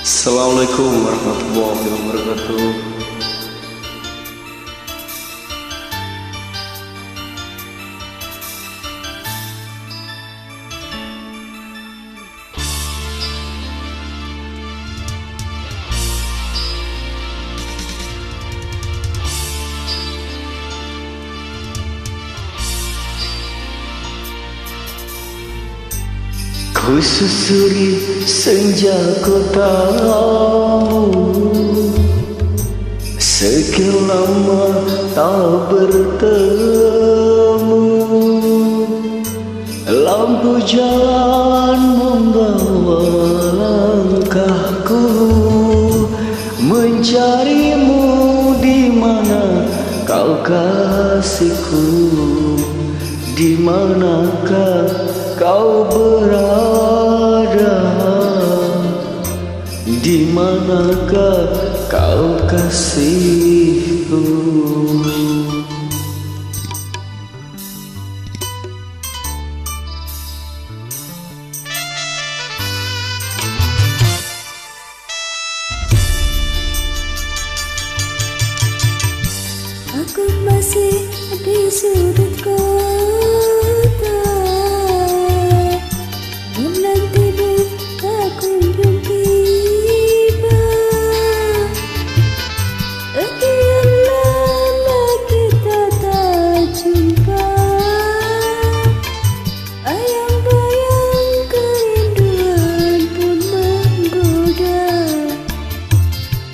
Assalamualaikum warahmatullahi wabarakatuh. Ku susuri senja kotamu, sekian lama tak bertemu. Lampu jalan membawa langkahku, mencarimu di mana kau kasihku, di manakah kau berada, di manakah kau kasihku? Aku masih di sudut kota, menantimu tak kunjung tiba. Sekian lama kita tak jumpa, bayang-bayang kerinduan pun menggoda.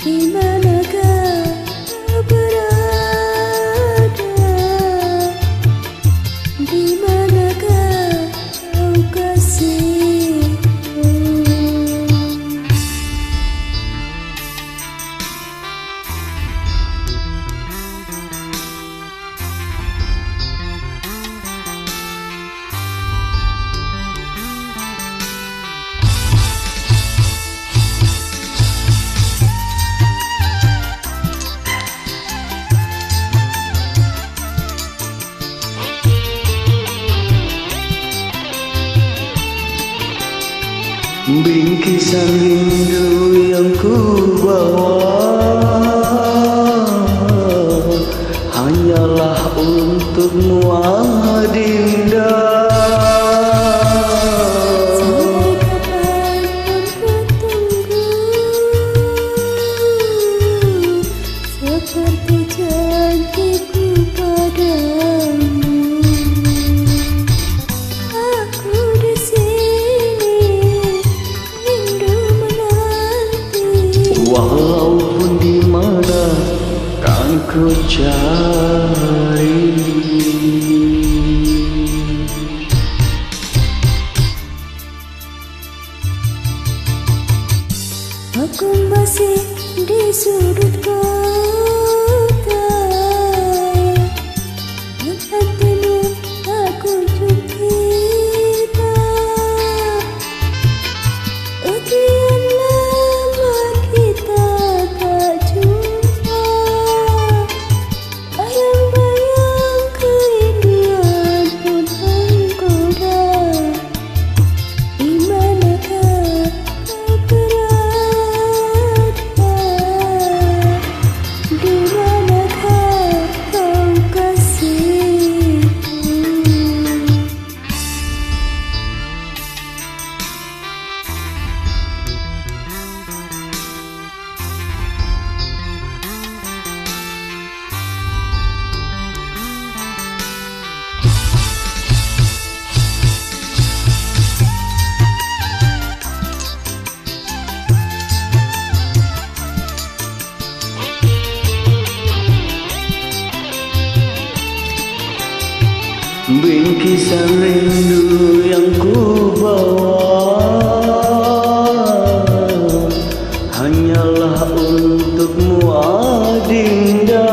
Di manakah kau berada, di manakah kau kasihku? Bingkisan rindu yang ku bawa hanyalah untukmu, Adinda. Sampai kapanpun ku tunggu, seperti janjiku padamu. Aku di sini rindu menanti, Walaupun di mana kan ku cari. aku masih di sudut kota, menantimu tak kunjung tiba. Sekian lama kita tak jumpa, bayang-bayang kerinduan pun menggoda. Di manakah kau berada, di manakah kau kasihku? Bingkisan rindu yang ku bawa hanyalah untukmu, Adinda.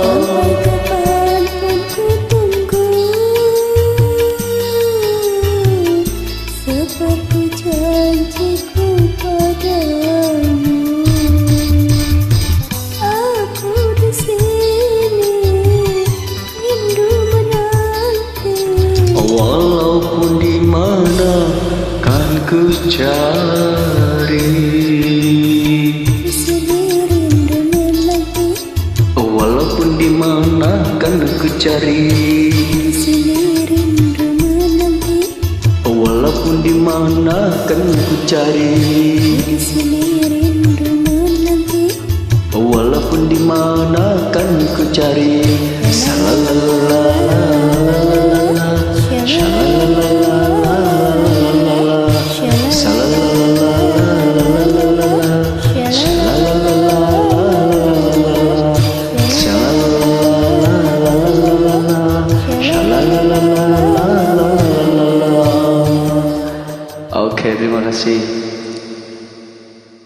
Sampai kapanpun ku tunggu, seperti janjiku padamu. Aku di sini rindu menanti, Walaupun di mana kan ku cari. Di sini rindu menanti, Walaupun di mana kan ku cari. di sini rindu menanti, Walaupun di mana kan ku cari. di sini